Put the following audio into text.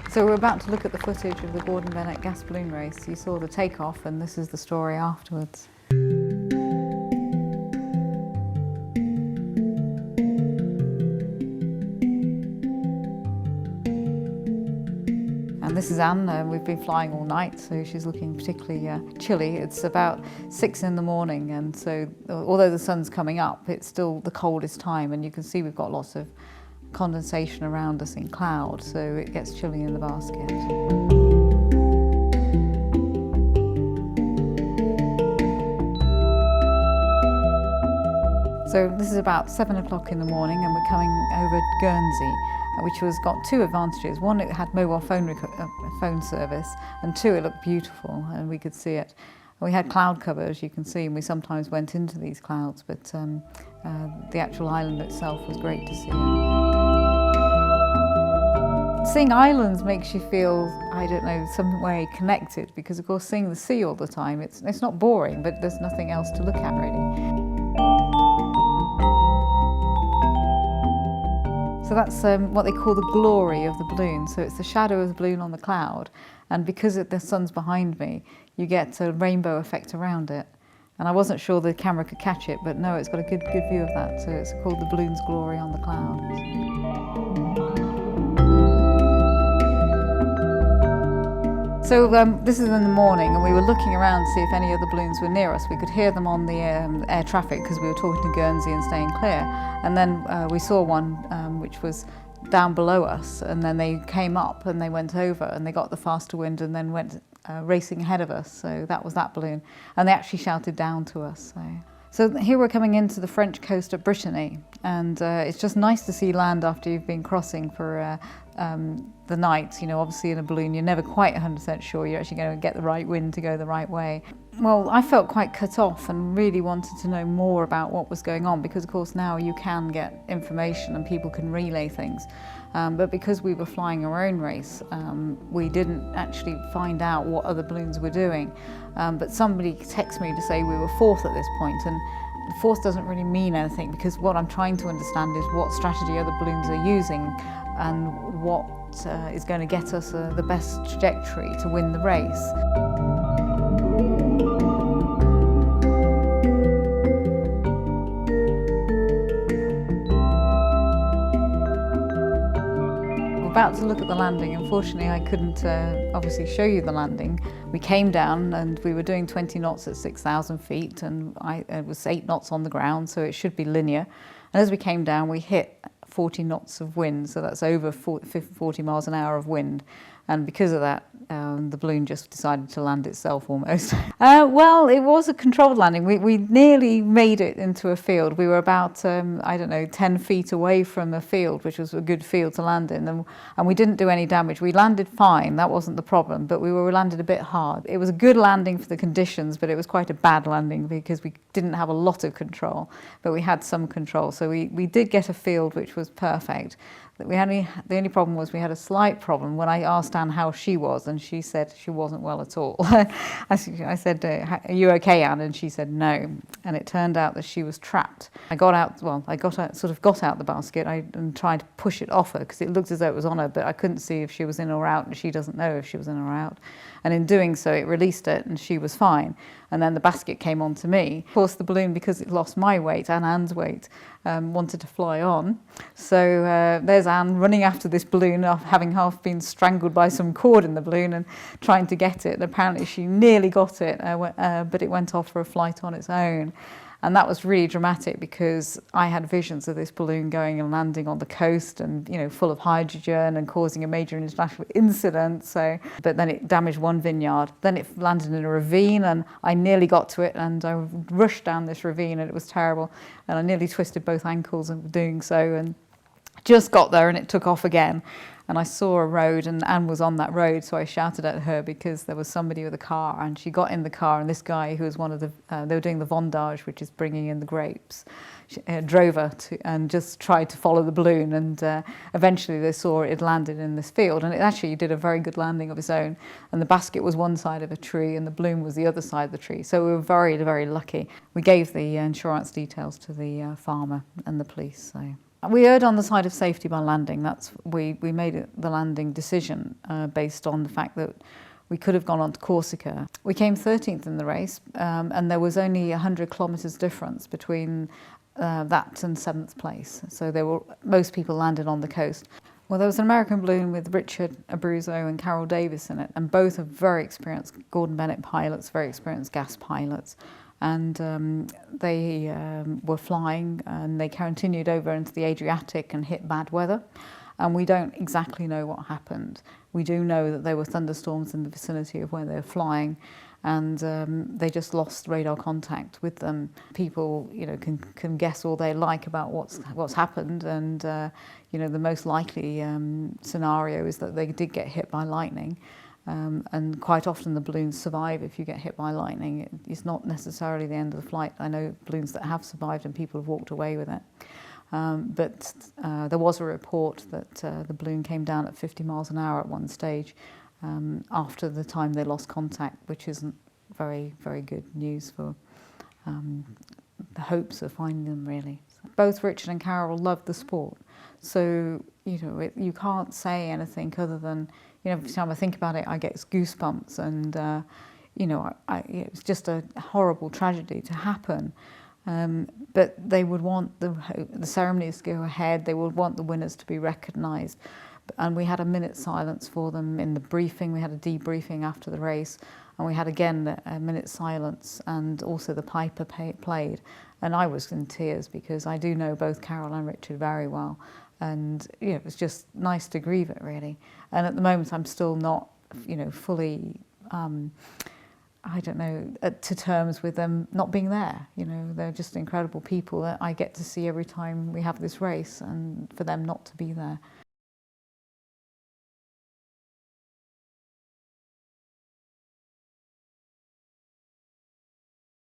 So we're about to look at the footage of the Bennett gas balloon race. You saw the takeoff, and this is the story afterwards. And this is Anne. We've been flying all night, so she's looking particularly chilly. It's about 6 in the morning, and so although the sun's coming up, it's still the coldest time, and you can see we've got lots of condensation around us in cloud, so it gets chilly in the basket. So this is about 7 o'clock in the morning, and we're coming over Guernsey, which has got two advantages. One, it had mobile phone service, and two, it looked beautiful and we could see it. We had cloud cover, as you can see, and we sometimes went into these clouds, but the actual island itself was great to see. Seeing islands makes you feel, I don't know, some way connected, because of course seeing the sea all the time, it's not boring, but there's nothing else to look at really. So that's what they call the glory of the balloon. So it's the shadow of the balloon on the cloud, and because the sun's behind me, you get a rainbow effect around it. And I wasn't sure the camera could catch it, but no, it's got a good view of that. So it's called the balloon's glory on the cloud. So this is in the morning, and we were looking around to see if any other balloons were near us. We could hear them on the air traffic because we were talking to Guernsey and staying clear. And then we saw one which was down below us, and then they came up and they went over and they got the faster wind and then went racing ahead of us. So that was that balloon, and they actually shouted down to us. So here we're coming into the French coast of Brittany, and it's just nice to see land after you've been crossing for the night. You know, obviously in a balloon you're never quite 100% sure you're actually going to get the right wind to go the right way. Well, I felt quite cut off and really wanted to know more about what was going on, because of course now you can get information and people can relay things. But because we were flying our own race, we didn't actually find out what other balloons were doing. But somebody texted me to say we were fourth at this point, and fourth doesn't really mean anything, because what I'm trying to understand is what strategy other balloons are using and what is going to get us the best trajectory to win the race. About to look at the landing. Unfortunately, I couldn't obviously show you the landing. We came down and we were doing 20 knots at 6,000 feet, and it was 8 knots on the ground, so it should be linear. And as we came down, we hit 40 knots of wind, so that's over 40 miles an hour of wind. And because of that, the balloon just decided to land itself almost. Well, it was a controlled landing. We nearly made it into a field. We were about, I don't know, 10 feet away from a field, which was a good field to land in. And we didn't do any damage. We landed fine, that wasn't the problem, but we landed a bit hard. It was a good landing for the conditions, but it was quite a bad landing because we didn't have a lot of control, but we had some control. So we did get a field which was perfect. The only problem was we had a slight problem when I asked Anne how she was, and she said she wasn't well at all. I said, are you okay, Anne? And she said no. And it turned out that she was trapped. I got out the basket and tried to push it off her because it looked as though it was on her, but I couldn't see if she was in or out, and she doesn't know if she was in or out. And in doing so, it released it and she was fine. And then the basket came onto me. Of course, the balloon, because it lost my weight and Anne's weight, wanted to fly on. So there's Anne running after this balloon, having half been strangled by some cord in the balloon and trying to get it. And apparently she nearly got it, but it went off for a flight on its own. And that was really dramatic because I had visions of this balloon going and landing on the coast and, you know, full of hydrogen and causing a major international incident. But then it damaged one vineyard. Then it landed in a ravine and I nearly got to it, and I rushed down this ravine and it was terrible. And I nearly twisted both ankles in doing so. And Just got there and it took off again. And I saw a road and Anne was on that road, so I shouted at her because there was somebody with a car, and she got in the car, and this guy who was one of the, they were doing the vendage, which is bringing in the grapes, drove her to, and just tried to follow the balloon, and eventually they saw it had landed in this field, and it actually did a very good landing of its own, and the basket was one side of a tree and the balloon was the other side of the tree, so we were very, very lucky. We gave the insurance details to the farmer and the police. So. We erred on the side of safety by landing. We made the landing decision based on the fact that we could have gone on to Corsica. We came 13th in the race, and there was only 100 kilometres difference between that and 7th place. So most people landed on the coast. Well, there was an American balloon with Richard Abruzzo and Carol Davis in it, and both are very experienced Gordon Bennett pilots, very experienced gas pilots. And they were flying, and they continued over into the Adriatic and hit bad weather. And we don't exactly know what happened. We do know that there were thunderstorms in the vicinity of where they were flying, and they just lost radar contact with them. People, can guess all they like about what's happened, and the most likely scenario is that they did get hit by lightning. And quite often the balloons survive if you get hit by lightning. It's not necessarily the end of the flight. I know balloons that have survived and people have walked away with it. But there was a report that the balloon came down at 50 miles an hour at one stage after the time they lost contact, which isn't very, very good news for the hopes of finding them, really. Both Richard and Carol loved the sport. So, you can't say anything other than, every time I think about it, I get goosebumps, and it was just a horrible tragedy to happen. But they would want the ceremonies to go ahead. They would want the winners to be recognised, and we had a minute's silence for them in the briefing. We had a debriefing after the race, and we had again a minute's silence, and also the piper played. And I was in tears because I do know both Carol and Richard very well. And it was just nice to grieve it, really. And at the moment, I'm still not, fully, to terms with them not being there. They're just incredible people that I get to see every time we have this race, and for them not to be there.